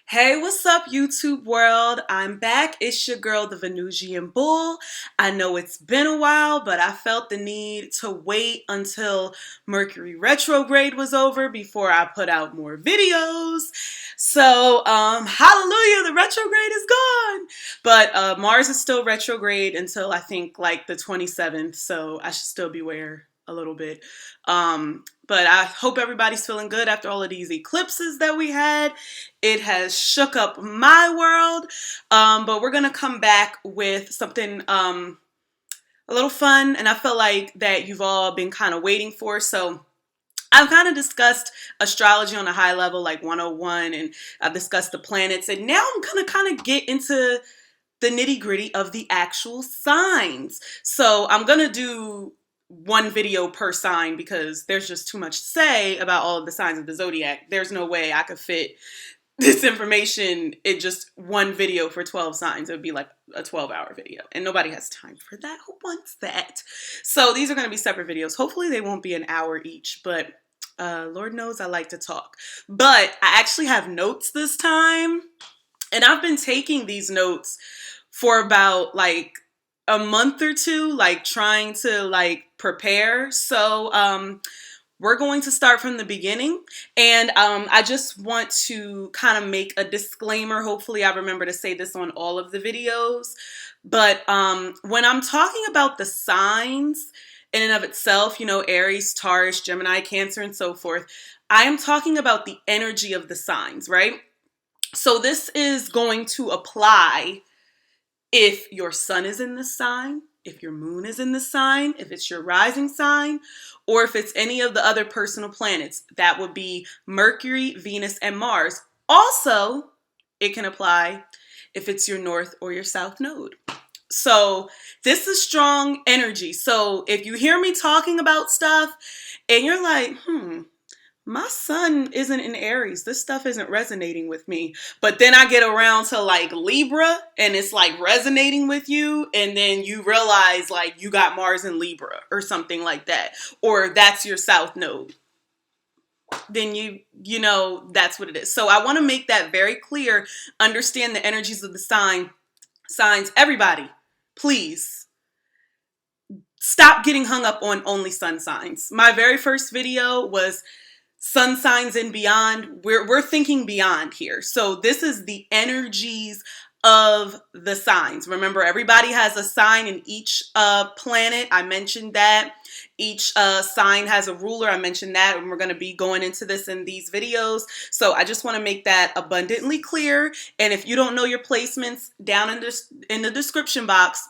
Hey, what's up, YouTube world? I'm back. It's your girl, the Venusian Bull. I know it's been a while, but I felt the need to wait until Mercury retrograde was over before I put out more videos. So, hallelujah, the retrograde is gone. But Mars is still retrograde until I think like the 27th, so I should still beware a little bit. But I hope everybody's feeling good after all of these eclipses that we had. It has shook up my world, but we're gonna come back with something a little fun, and I feel like that you've all been kind of waiting for. So I've kind of discussed astrology on a high level, like 101, and I've discussed the planets, and now I'm gonna kind of get into the nitty gritty of the actual signs. So I'm gonna do one video per sign because there's just too much to say about all of the signs of the zodiac. There's no way I could fit this information in just one video for 12 signs. It would be like a 12-hour video, and nobody has time for that. Who wants that? So these are going to be separate videos. Hopefully they won't be an hour each, but Lord knows I like to talk. But I actually have notes this time, and I've been taking these notes for about like a month or two, like trying to like prepare. So we're going to start from the beginning, and I just want to kind of make a disclaimer. Hopefully I remember to say this on all of the videos, but when I'm talking about the signs in and of itself, you know, Aries, Taurus, Gemini, Cancer, and so forth, I am talking about the energy of the signs, right? So this is going to apply if your sun is in this sign, if your moon is in this sign, if it's your rising sign, or if it's any of the other personal planets. That would be Mercury, Venus, and Mars. Also, it can apply if it's your north or your south node. So this is strong energy. So if you hear me talking about stuff and you're like, my sun isn't in Aries, this stuff isn't resonating with me. But then I get around to like Libra and it's like resonating with you, and then you realize like you got Mars in Libra or something like that, or that's your south node, then you know that's what it is. So I want to make that very clear. Understand the energies of the signs. Everybody, please stop getting hung up on only sun signs. My very first video was sun signs and beyond. We're thinking beyond here. So this is the energies of the signs. Remember, everybody has a sign in each planet. I mentioned that. Each sign has a ruler. I mentioned that, and we're going to be going into this in these videos. So I just want to make that abundantly clear. And if you don't know your placements, down in the description box,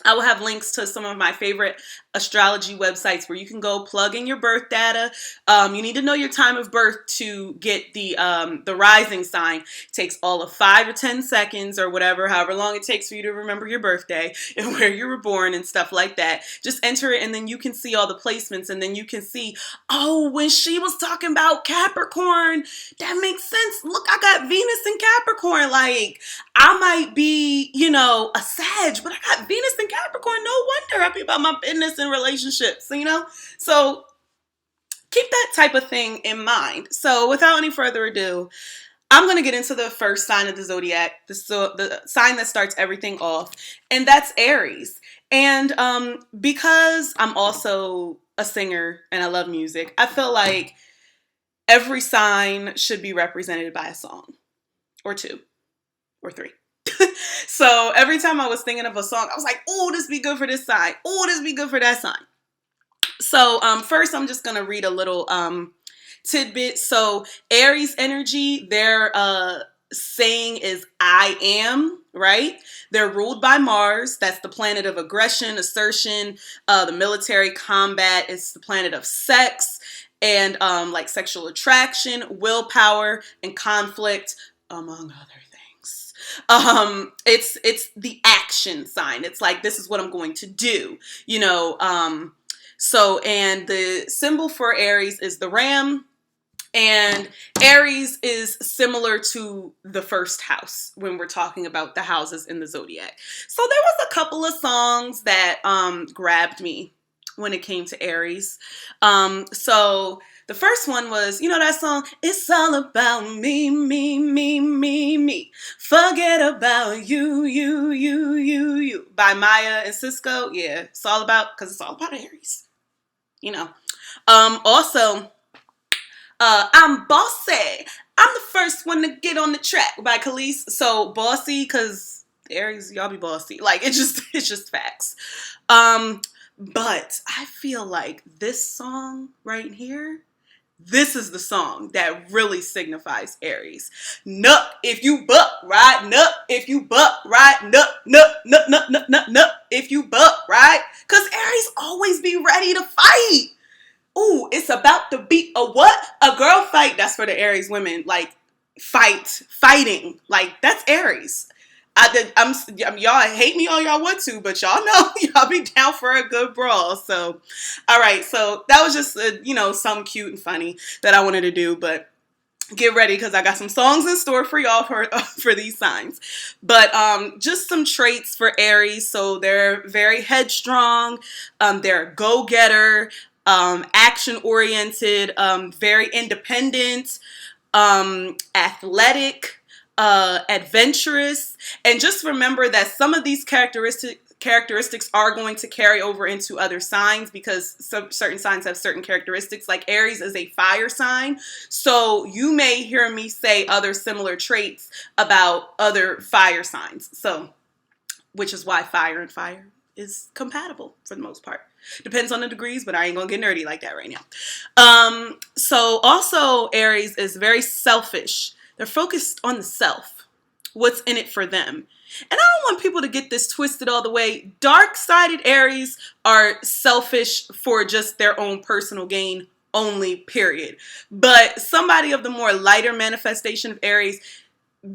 I will have links to some of my favorite astrology websites where you can go plug in your birth data. You need to know your time of birth to get the rising sign. It takes all of 5 or 10 seconds or whatever, however long it takes for you to remember your birthday and where you were born and stuff like that. Just enter it, and then you can see all the placements, and then you can see, oh, when she was talking about Capricorn, that makes sense. Look, I got Venus in Capricorn. Like, I might be, you know, a Sag, but I got Venus in Capricorn. No wonder I be about my business and relationships, you know? So keep that type of thing in mind. So without any further ado, I'm going to get into the first sign of the zodiac, the sign that starts everything off, and that's Aries. And because I'm also a singer and I love music, I feel like every sign should be represented by a song or two or three. So every time I was thinking of a song, I was like, oh, this be good for this sign. Oh, this be good for that sign. So first, I'm just going to read a little tidbit. So Aries energy, their saying is I am, right? They're ruled by Mars. That's the planet of aggression, assertion, the military, combat. It's the planet of sex and like sexual attraction, willpower, and conflict, among other things. It's the action sign. It's like, this is what I'm going to do, you know. So, and the symbol for Aries is the ram, and Aries is similar to the first house when we're talking about the houses in the zodiac. So there was a couple of songs that grabbed me when it came to Aries. So The first one was, you know that song, It's All About Me, Me, Me, Me, Me. Forget about you, you, you, you, you. By Maya and Cisco. Yeah, it's all about, because it's all about Aries. You know. Also, I'm bossy. I'm the first one to get on the track by Khalees. So bossy, because Aries, y'all be bossy. Like, it's just facts. But I feel like this song right here, this is the song that really signifies Aries. Nup if you buck, right? Nup if you buck, right? Nup, nup, nup, nup, nup, nup, nup if you buck, right? Because Aries always be ready to fight. Ooh, it's about to be a what? A girl fight. That's for the Aries women. Like, fighting. Like, that's Aries. Y'all hate me all y'all want to, but y'all know y'all be down for a good brawl. So, all right. So that was just something cute and funny that I wanted to do. But get ready because I got some songs in store for y'all for these signs. But just some traits for Aries. So they're very headstrong. They're a go-getter, action-oriented, very independent, athletic, adventurous, and just remember that some of these characteristics are going to carry over into other signs because certain signs have certain characteristics. Like Aries is a fire sign, so you may hear me say other similar traits about other fire signs. So, which is why fire and fire is compatible for the most part. Depends on the degrees, but I ain't gonna get nerdy like that right now. So also Aries is very selfish. They're focused on the self, what's in it for them. And I don't want people to get this twisted all the way. Dark-sided Aries are selfish for just their own personal gain only, period. But somebody of the more lighter manifestation of Aries,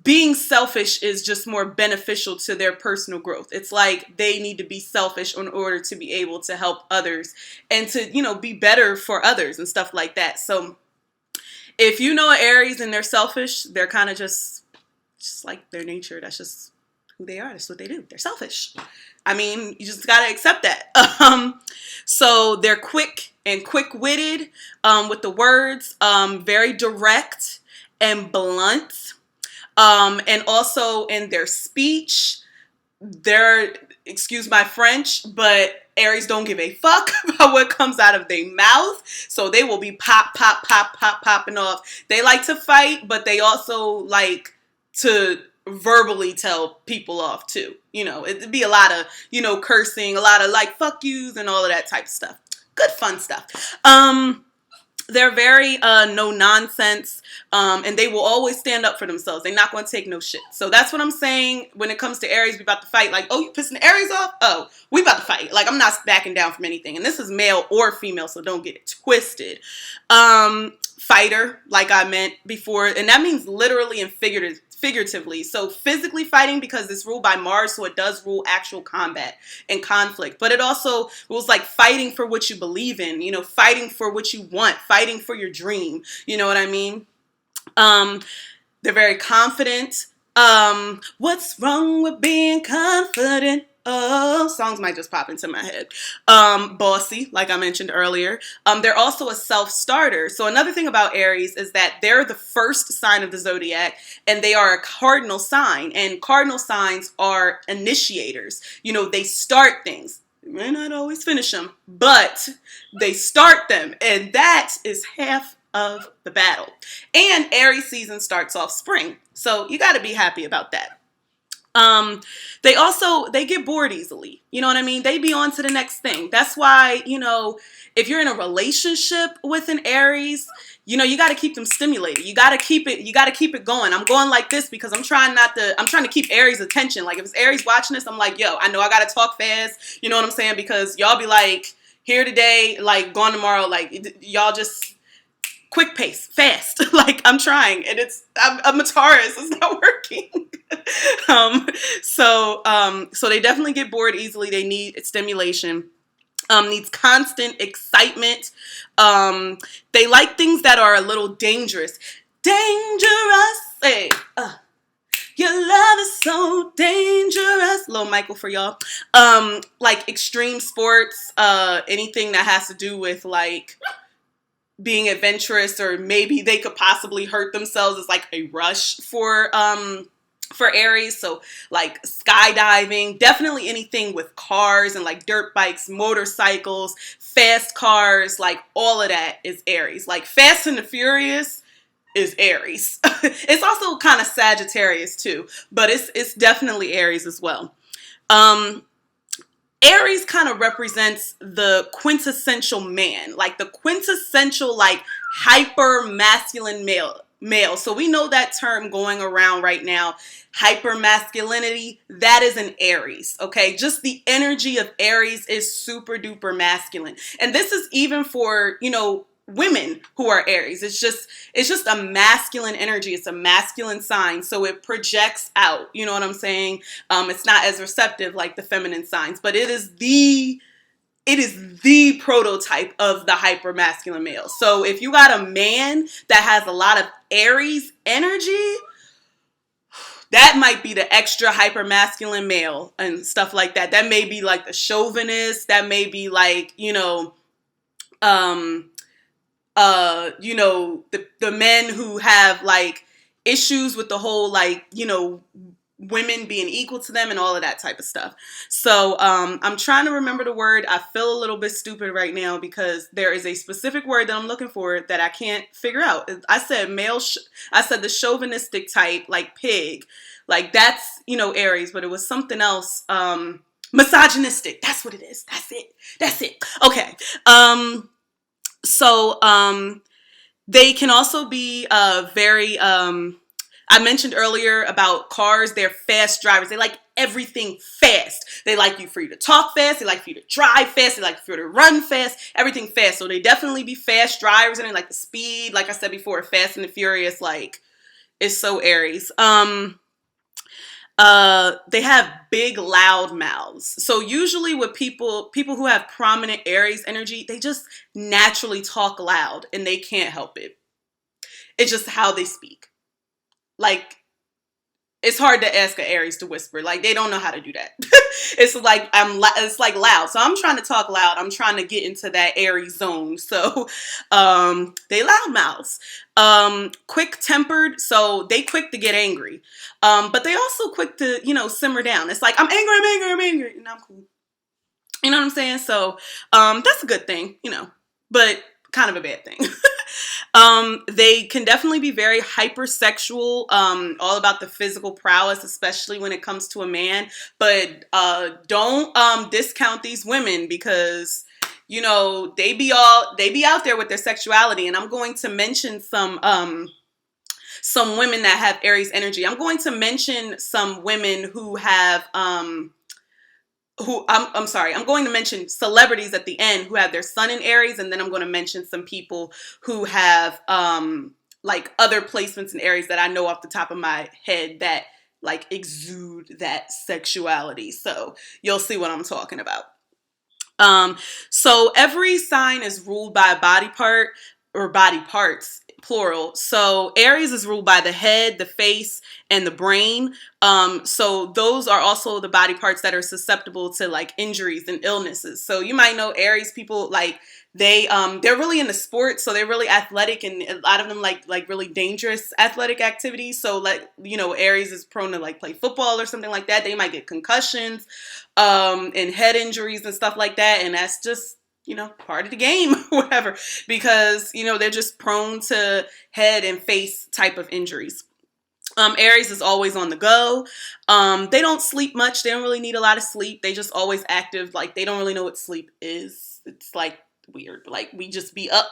being selfish is just more beneficial to their personal growth. It's like they need to be selfish in order to be able to help others and to, be better for others and stuff like that. So if you know Aries and they're selfish, they're kind of just like their nature. That's just who they are. That's what they do. They're selfish. I mean, you just got to accept that. So they're quick and quick-witted with the words, very direct and blunt. And also in their speech, they're, excuse my French, but Aries don't give a fuck about what comes out of their mouth. So they will be popping off. They like to fight, but they also like to verbally tell people off too. It'd be a lot of, cursing, a lot of like fuck yous and all of that type of stuff. Good fun stuff. They're very no nonsense, and they will always stand up for themselves. They're not going to take no shit. So that's what I'm saying when it comes to Aries. We about to fight. Like, oh, you pissing the Aries off? Oh, we about to fight. Like, I'm not backing down from anything. And this is male or female, so don't get it twisted. Fighter, like I meant before, and that means literally and figuratively. So physically fighting because it's ruled by Mars, so it does rule actual combat and conflict. But it also rules like fighting for what you believe in, fighting for what you want, fighting for your dream. You know what I mean? They're very confident. What's wrong with being confident? Oh, songs might just pop into my head. Bossy, like I mentioned earlier. They're also a self-starter. So another thing about Aries is that they're the first sign of the zodiac and they are a cardinal sign. And cardinal signs are initiators. They start things. They may not always finish them, but they start them. And that is half of the battle. And Aries season starts off spring. So you got to be happy about that. They get bored easily. You know what I mean? They be on to the next thing. That's why, if you're in a relationship with an Aries, you got to keep them stimulated. You got to keep it going. I'm going like this because I'm trying to keep Aries' attention. Like if it's Aries watching this, I'm like, yo, I know I got to talk fast. You know what I'm saying? Because y'all be like here today, like gone tomorrow. Like y'all just quick pace, fast. Like I'm trying and I'm a Taurus. It's not working. So they definitely get bored easily. They need stimulation. Needs constant excitement. They like things that are a little dangerous. Dangerous. Hey, your love is so dangerous. Little Michael for y'all. Like extreme sports, anything that has to do with like being adventurous, or maybe they could possibly hurt themselves, is like a rush for Aries. So like skydiving, definitely anything with cars and like dirt bikes, motorcycles, fast cars, like all of that is Aries. Like Fast and the Furious is Aries. It's also kind of Sagittarius too, but it's definitely Aries as well. Um, Aries kind of represents the quintessential man, like the quintessential, like hyper masculine male. So we know that term going around right now, hyper masculinity, that is an Aries. Okay. Just the energy of Aries is super duper masculine. And this is even for, women who are Aries. It's just a masculine energy. It's a masculine sign. So it projects out, you know what I'm saying? It's not as receptive like the feminine signs, but it is the prototype of the hyper masculine male. So if you got a man that has a lot of Aries energy, that might be the extra hyper masculine male and stuff like that. That may be like the chauvinist. That may be like, um, the men who have like issues with the whole, like, women being equal to them and all of that type of stuff. So I'm trying to remember the word. I feel a little bit stupid right now because there is a specific word that I'm looking for that I can't figure out. I said I said the chauvinistic type, like pig, like that's, Aries, but it was something else. Misogynistic. That's what it is. That's it. Okay. So they can also be very, I mentioned earlier about cars. They're fast drivers. They like everything fast. They like you for you to talk fast. They like for you to drive fast. They like for you to run fast. Everything fast. So they definitely be fast drivers, and they like the speed. Like I said before, Fast and the Furious, like, is so Aries. They have big, loud mouths. So usually with people who have prominent Aries energy, they just naturally talk loud and they can't help it. It's just how they speak. Like, it's hard to ask an Aries to whisper. Like, they don't know how to do that. It's like it's like loud. So I'm trying to talk loud. I'm trying to get into that Aries zone. So they loud mouths. Quick tempered. So they quick to get angry. But they also quick to, simmer down. It's like, I'm angry. And I'm cool. You know what I'm saying? So that's a good thing, but kind of a bad thing. They can definitely be very hypersexual, all about the physical prowess, especially when it comes to a man. But don't discount these women because, they be out there with their sexuality. And I'm going to mention some women that have Aries energy. I'm going to mention some women who have I'm sorry, I'm going to mention celebrities at the end who have their sun in Aries, and then I'm going to mention some people who have like other placements in Aries that I know off the top of my head that like exude that sexuality. So you'll see what I'm talking about. So every sign is ruled by a body part or body parts, plural. So Aries is ruled by the head, the face, and the brain. So those are also the body parts that are susceptible to like injuries and illnesses. So you might know Aries people, like they're really into sports, so they're really athletic, and a lot of them like really dangerous athletic activities. So like, Aries is prone to like play football or something like that. They might get concussions, and head injuries and stuff like that. And that's just, part of the game, whatever, because, they're just prone to head and face type of injuries. Aries is always on the go. They don't sleep much. They don't really need a lot of sleep. They just always active. Like, they don't really know what sleep is. It's like weird. Like, they just be up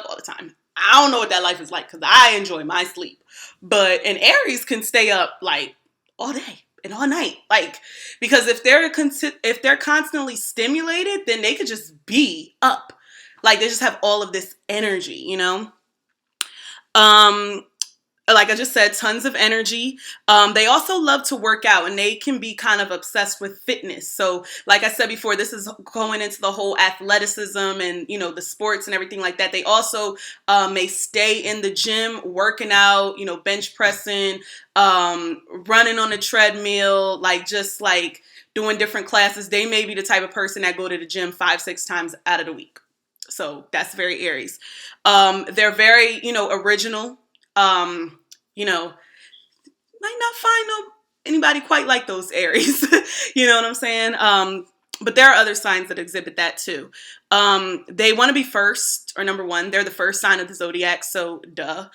all the time. I don't know what that life is like because I enjoy my sleep. But an Aries can stay up like all day and all night, like, because if they're constantly stimulated, then they could just be up, like they just have all of this energy, like I just said, tons of energy. They also love to work out, and they can be kind of obsessed with fitness. So like I said before, this is going into the whole athleticism and, the sports and everything like that. They also may stay in the gym, working out, bench pressing, running on a treadmill, like just like doing different classes. They may be the type of person that go to the gym 5-6 times out of the week. So that's very Aries. They're very, original. You know, might not find anybody quite like those Aries. You know what I'm saying? But there are other signs that exhibit that too. They want to be first or number one. They're the first sign of the zodiac, so duh.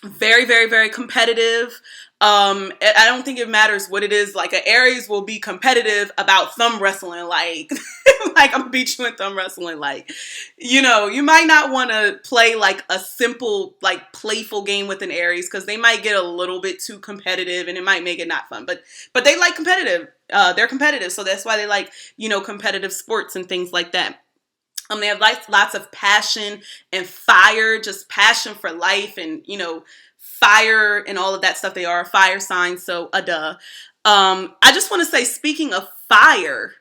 Very, very, very competitive. I don't think it matters what it is. Like, an Aries will be competitive about thumb wrestling. Like, like, I'm gonna beat you in thumb wrestling. Like, you might not want to play like a simple, like, playful game with an Aries, because they might get a little bit too competitive and it might make it not fun. But they like competitive. They're competitive, so that's why they like, competitive sports and things like that. They have lots of passion and fire, just passion for life, and fire and all of that stuff. They are a fire sign, so duh. I just want to say, speaking of fire,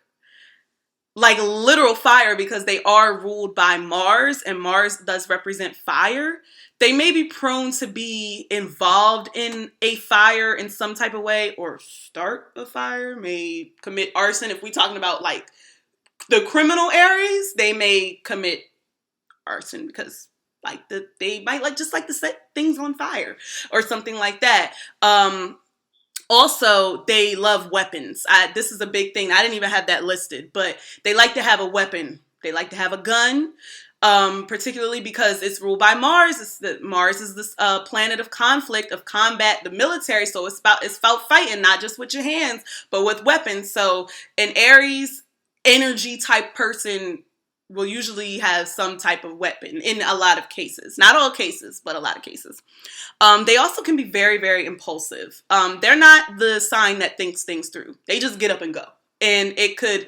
like literal fire, because they are ruled by Mars, and Mars does represent fire. They may be prone to be involved in a fire in some type of way, or start a fire, may commit arson. If we're talking about like the criminal Aries, they may commit arson because like they might just like to set things on fire or something like that. Also, they love weapons. This is a big thing. I didn't even have that listed, but they like to have a weapon. They like to have a gun, particularly because it's ruled by Mars. Mars is this planet of conflict, of combat, the military. So it's about fighting, not just with your hands, but with weapons. So an Aries energy type person will usually have some type of weapon in a lot of cases. Not all cases, but a lot of cases. They also can be very, very impulsive. They're not the sign that thinks things through. They just get up and go. And it could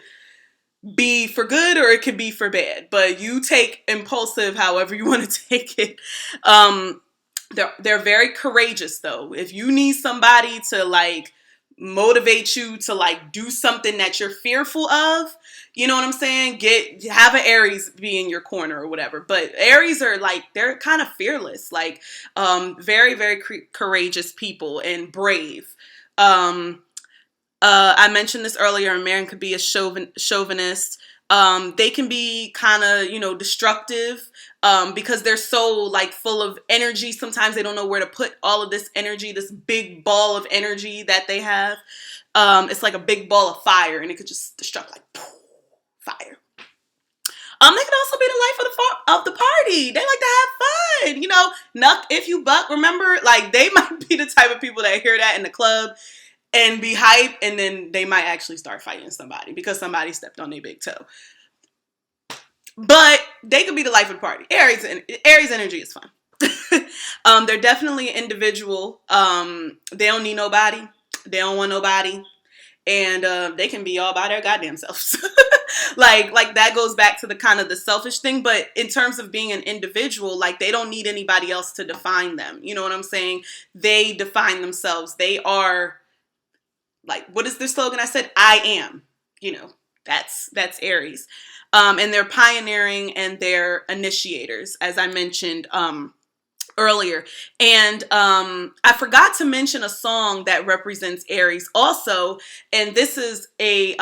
be for good or it could be for bad. But you take impulsive however you want to take it. They're very courageous, though. If you need somebody to like motivate you to like do something that you're fearful of, you know what I'm saying? Have an Aries be in your corner or whatever. But Aries are like, they're kind of fearless, like very, very courageous people and brave. I mentioned this earlier. A man could be a chauvinist. They can be kind of, destructive because they're so like full of energy. Sometimes they don't know where to put all of this energy, this big ball of energy that they have. It's like a big ball of fire, and it could just destruct like poof, fire. They could also be the life of the party. They like to have fun, Nuck if you buck. Remember, like they might be the type of people that hear that in the club and be hype, and then they might actually start fighting somebody because somebody stepped on their big toe. But they could be the life of the party. Aries energy is fun. They're definitely an individual. They don't need nobody. They don't want nobody. And they can be all by their goddamn selves. like that goes back to the kind of the selfish thing. But in terms of being an individual, like they don't need anybody else to define them. You know what I'm saying? They define themselves. They are like, what is their slogan? I said, I am. That's Aries. And they're pioneering and they're initiators, as I mentioned earlier. And I forgot to mention a song that represents Aries also. And this is a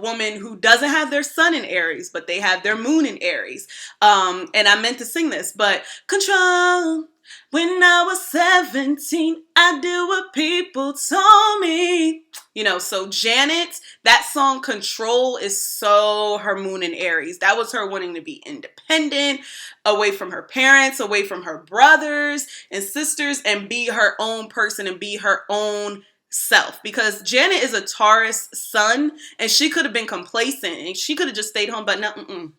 woman who doesn't have their sun in Aries, but they have their moon in Aries. And I meant to sing this, but control. When I was 17, I did what people told me. So Janet, that song Control is so her moon in Aries. That was her wanting to be independent, away from her parents, away from her brothers and sisters, and be her own person and be her own self. Because Janet is a Taurus sun, and she could have been complacent and she could have just stayed home, but no,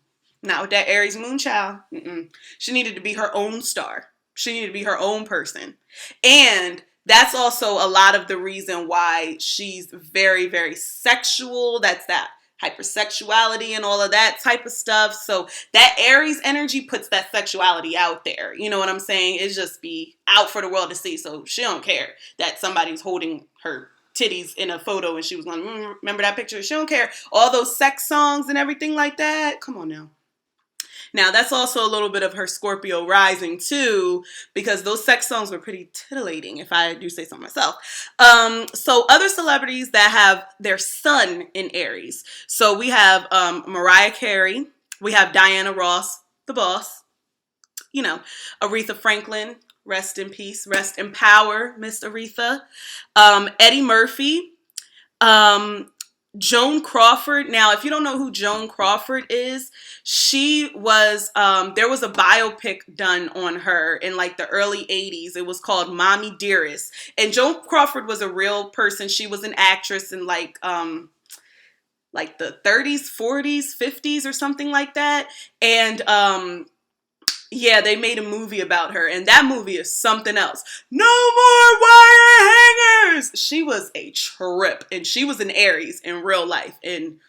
not with that Aries moon child. She needed to be her own star. She needed to be her own person. And that's also a lot of the reason why she's very, very sexual. That's that hypersexuality and all of that type of stuff. So that Aries energy puts that sexuality out there. You know what I'm saying? It's just be out for the world to see. So she don't care that somebody's holding her titties in a photo and she was going, remember that picture? She don't care. All those sex songs and everything like that. Come on now. Now, that's also a little bit of her Scorpio rising, too, because those sex songs were pretty titillating, if I do say so myself. So other celebrities that have their sun in Aries. So we have Mariah Carey. We have Diana Ross, the boss. You know, Aretha Franklin, rest in peace, rest in power, Miss Aretha. Eddie Murphy, um, Joan Crawford. Now, if you don't know who Joan Crawford is, she was, there was a biopic done on her in like the early 80s. It was called Mommy Dearest. And Joan Crawford was a real person. She was an actress in like the 30s, 40s, 50s or something like that. And yeah, they made a movie about her, and that movie is something else. No more wire hangers! She was a trip, and she was an Aries in real life. And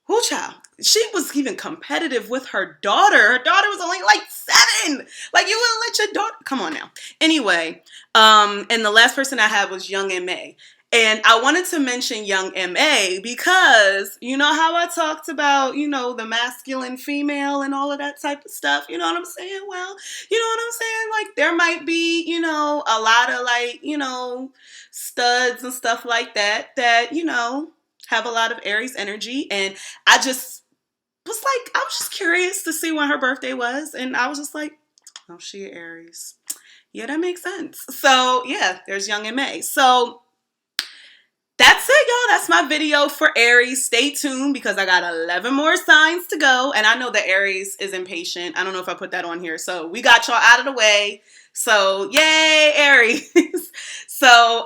whoo child, she was even competitive with her daughter. Her daughter was only like 7. Like, you wouldn't let your daughter, come on now. Anyway, and the last person I had was Young M.A. And I wanted to mention Young M.A. because you know how I talked about, you know, the masculine female and all of that type of stuff. You know what I'm saying? Well, you know what I'm saying? Like, there might be, you know, a lot of like, you know, studs and stuff like that that, you know, have a lot of Aries energy. And I just was like, I was just curious to see when her birthday was. And I was just like, oh, she Aries. Yeah, that makes sense. So yeah, there's Young M.A. So that's it, y'all. That's my video for Aries. Stay tuned because I got 11 more signs to go. And I know that Aries is impatient. I don't know if I put that on here. So we got y'all out of the way. So yay, Aries. So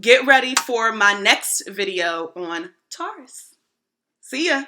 get ready for my next video on Taurus. See ya.